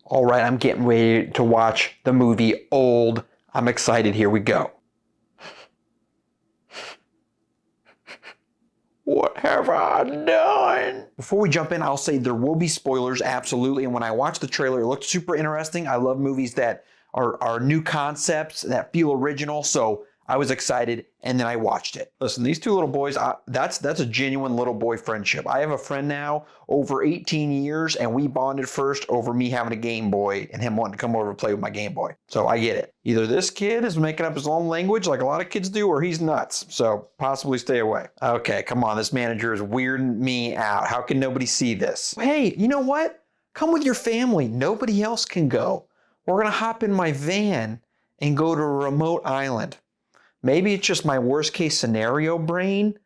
All right, I'm getting ready to watch the movie Old. I'm excited. Here we go. What have I done? Before we jump in, I'll say there will be spoilers, absolutely. And when I watched the trailer, it looked super interesting. I love movies that are new concepts, that feel original. So I was excited, and then I watched it. Listen, these two little boys, that's a genuine little boy friendship. I have a friend now over 18 years, and we bonded first over me having a Game Boy and him wanting to come over and play with my Game Boy. So I get it. Either this kid is making up his own language like a lot of kids do, or he's nuts. So possibly stay away. Okay, come on. This manager is weirding me out. How can nobody see this? Hey, you know what? Come with your family. Nobody else can go. We're going to hop in my van and go to a remote island. Maybe it's just my worst case scenario brain,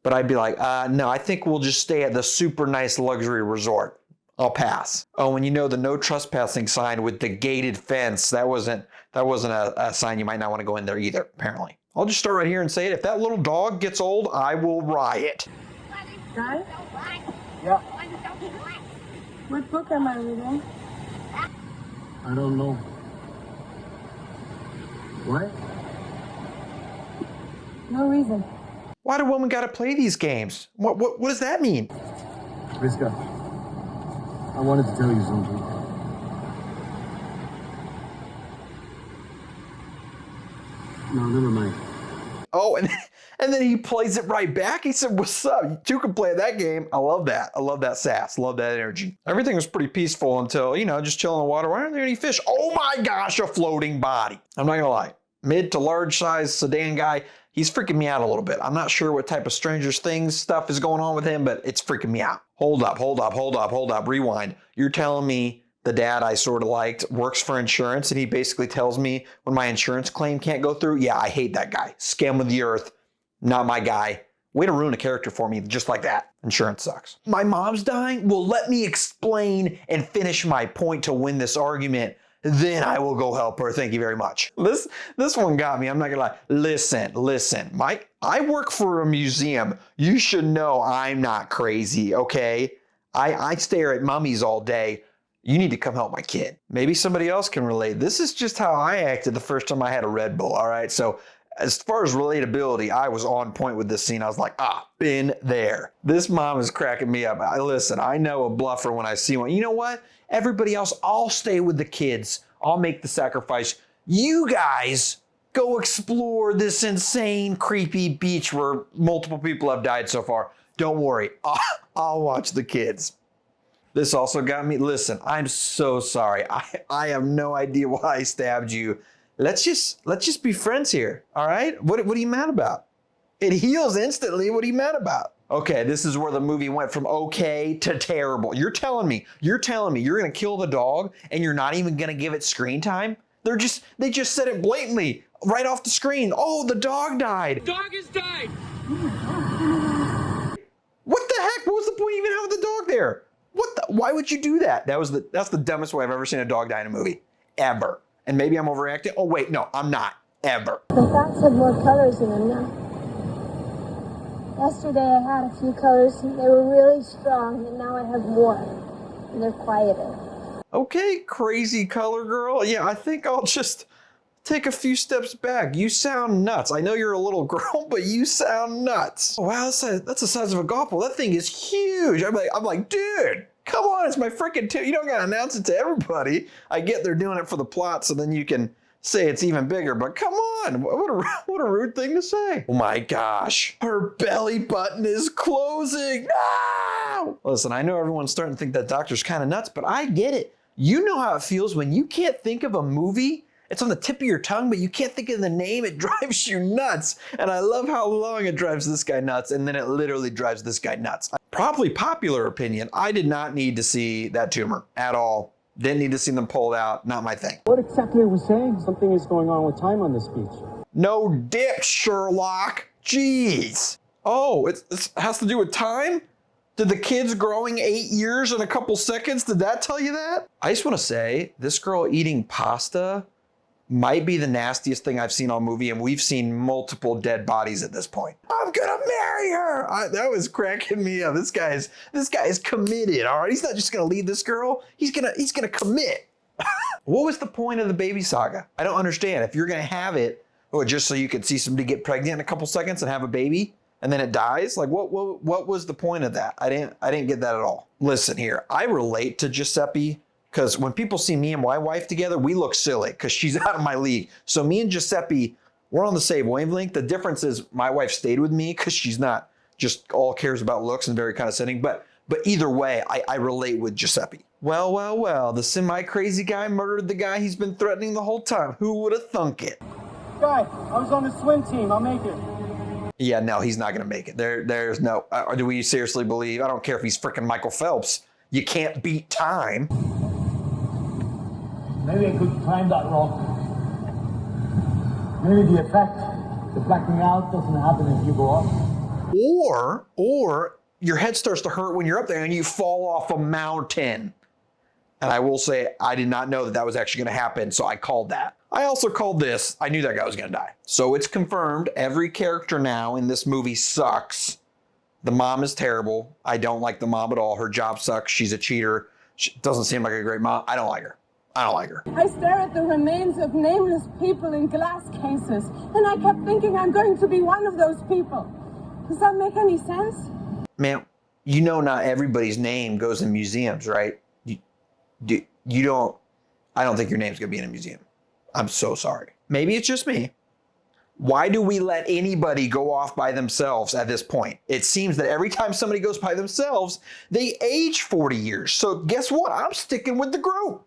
but I'd be like, no, I think we'll just stay at the super nice luxury resort. I'll pass. Oh, and you know the no trespassing sign with the gated fence, that wasn't a sign you might not want to go in there either, apparently. I'll just start right here and say it. If that little dog gets old, I will riot. Guys? Yeah. What book am I reading? I don't know. What? No reason. Why do women gotta play these games? What does that mean? Vriska, I wanted to tell you something. No, never mind. Oh, and then he plays it right back. He said, what's up? You two can play that game. I love that. I love that sass. Love that energy. Everything was pretty peaceful until, just chilling in the water. Why aren't there any fish? Oh my gosh, a floating body. I'm not gonna lie. Mid to large size sedan guy, he's freaking me out a little bit. I'm not sure what type of Stranger Things stuff is going on with him, but it's freaking me out. Hold up, rewind. You're telling me the dad I sort of liked works for insurance and he basically tells me when my insurance claim can't go through? Yeah, I hate that guy. Scam of the earth, not my guy. Way to ruin a character for me just like that. Insurance sucks. My mom's dying? Well, let me explain and finish my point to win this argument. Then I will go help her. Thank you very much. This one got me. I'm not gonna lie. Listen, Mike, I work for a museum. You should know I'm not crazy, okay? I stare at mummies all day. You need to come help my kid. Maybe somebody else can relate. This is just how I acted the first time I had a Red Bull, all right? So as far as relatability, I was on point with this scene. I was like, been there. This mom is cracking me up. Listen, I know a bluffer when I see one. You know what? Everybody else, I'll stay with the kids. I'll make the sacrifice. You guys go explore this insane, creepy beach where multiple people have died so far. Don't worry, I'll watch the kids. This also got me. Listen, I'm so sorry. I have no idea why I stabbed you. Let's just be friends here, all right? What are you mad about? It heals instantly. What are you mad about? Okay, this is where the movie went from okay to terrible. You're telling me you're gonna kill the dog and you're not even gonna give it screen time? They just said it blatantly right off the screen. Oh, the dog died. Dog has died. What the heck? What was the point of even having the dog there? Why would you do that? That's the dumbest way I've ever seen a dog die in a movie. Ever. And maybe I'm overreacting. Oh wait, no, I'm not. Ever. The fox had more colors in them now. Yesterday I had a few colors and they were really strong, and now I have more. And they're quieter. Okay, crazy color girl. Yeah, I think I'll just take a few steps back. You sound nuts. I know you're a little girl, but you sound nuts. Wow, that's the size of a golf ball. That thing is huge. I'm like, dude, come on, it's my freaking You don't gotta announce it to everybody. I get they're doing it for the plot so then you can say it's even bigger, but come on, what a rude thing to say. Oh my gosh, her belly button is closing. No! Listen, I know everyone's starting to think that doctor's kind of nuts, but I get it. You know how it feels when you can't think of a movie. It's on the tip of your tongue, but you can't think of the name. It drives you nuts. And I love how long it drives this guy nuts, and then it literally drives this guy nuts. Probably popular opinion, I did not need to see that tumor at all. Didn't need to see them pulled out. Not my thing. What exactly are we saying? Something is going on with time on this beach. No dip, Sherlock. Jeez. Oh, it has to do with time? Did the kids growing 8 years in a couple seconds, did that tell you that? I just want to say, this girl eating pasta might be the nastiest thing I've seen on a movie, and we've seen multiple dead bodies at this point. I'm gonna marry her. That was cracking me up. This guy is committed. All right, he's not just gonna leave this girl. He's gonna commit. What was the point of the baby saga? I don't understand. If you're gonna have it, just so you could see somebody get pregnant in a couple seconds and have a baby, and then it dies, like what was the point of that? I didn't get that at all. Listen here, I relate to Giuseppe. Because when people see me and my wife together, we look silly because she's out of my league. So me and Giuseppe, we're on the same wavelength. The difference is my wife stayed with me because she's not just all cares about looks and very condescending. But either way, I relate with Giuseppe. Well, the semi-crazy guy murdered the guy he's been threatening the whole time. Who would have thunk it? Guy, I was on the swim team. I'll make it. Yeah, no, he's not going to make it. There's no, or do we seriously believe? I don't care if he's freaking Michael Phelps. You can't beat time. Maybe I could climb that rock. Maybe the effect, the blacking out, doesn't happen if you go up. Or your head starts to hurt when you're up there and you fall off a mountain. And I will say, I did not know that was actually going to happen, so I called that. I also called this, I knew that guy was going to die. So it's confirmed, every character now in this movie sucks. The mom is terrible. I don't like the mom at all. Her job sucks. She's a cheater. She doesn't seem like a great mom. I don't like her. I stare at the remains of nameless people in glass cases, and I kept thinking I'm going to be one of those people. Does that make any sense? Man, you know not everybody's name goes in museums, right? I don't think your name's gonna be in a museum. I'm so sorry. Maybe it's just me. Why do we let anybody go off by themselves at this point? It seems that every time somebody goes by themselves, they age 40 years. So guess what? I'm sticking with the group.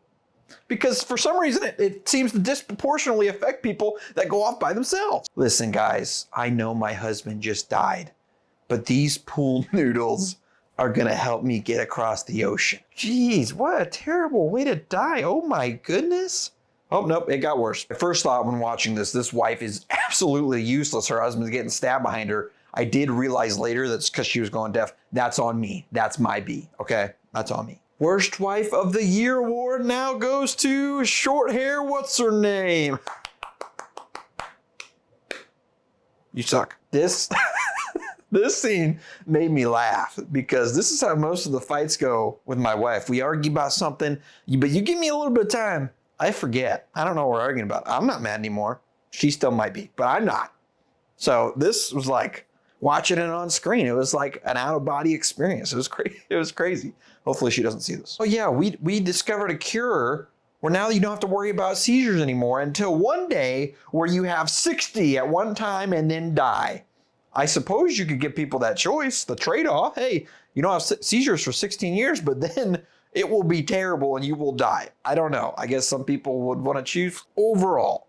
Because for some reason, it seems to disproportionately affect people that go off by themselves. Listen, guys, I know my husband just died, but these pool noodles are gonna help me get across the ocean. Jeez, what a terrible way to die. Oh my goodness. Oh, nope, it got worse. My first thought when watching this wife is absolutely useless. Her husband's getting stabbed behind her. I did realize later that's because she was going deaf. That's on me. That's my B, okay? That's on me. Worst Wife of the Year award now goes to short hair, what's her name? You suck. This scene made me laugh because this is how most of the fights go with my wife. We argue about something, but you give me a little bit of time, I forget. I don't know what we're arguing about. I'm not mad anymore. She still might be, but I'm not. So this was like watching it on screen. It was like an out-of-body experience. It was crazy. It was crazy. Hopefully she doesn't see this. Oh yeah, we discovered a cure where now you don't have to worry about seizures anymore until one day where you have 60 at one time and then die. I suppose you could give people that choice, the trade-off. Hey, you don't have seizures for 16 years, but then it will be terrible and you will die. I don't know. I guess some people would want to choose. Overall,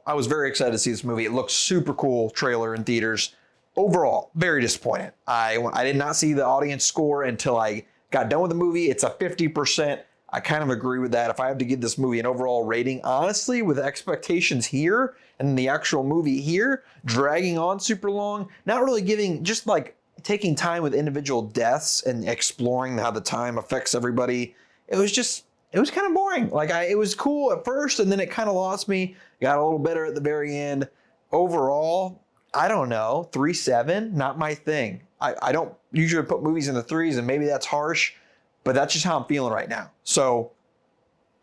I was very excited to see this movie. It looks super cool, trailer in theaters. Overall, very disappointed. I did not see the audience score until I got done with the movie. It's a 50%. I kind of agree with that. If I have to give this movie an overall rating, honestly, with expectations here and the actual movie here, dragging on super long, not really giving, just like taking time with individual deaths and exploring how the time affects everybody. It was kind of boring. Like it was cool at first and then it kind of lost me. Got a little better at the very end. Overall, I don't know, 3.7, not my thing. I don't usually put movies in the threes, and maybe that's harsh, but that's just how I'm feeling right now. So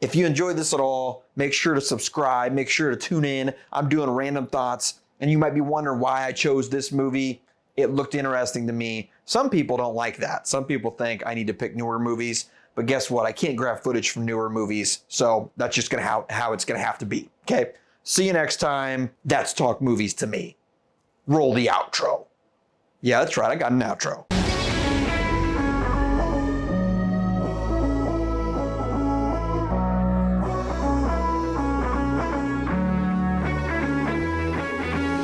if you enjoyed this at all, make sure to subscribe, make sure to tune in. I'm doing random thoughts, and you might be wondering why I chose this movie. It looked interesting to me. Some people don't like that. Some people think I need to pick newer movies, but guess what? I can't grab footage from newer movies, so that's just how it's gonna have to be, okay? See you next time. That's Talk Movies to Me. Roll the outro. Yeah, that's right. I got an outro.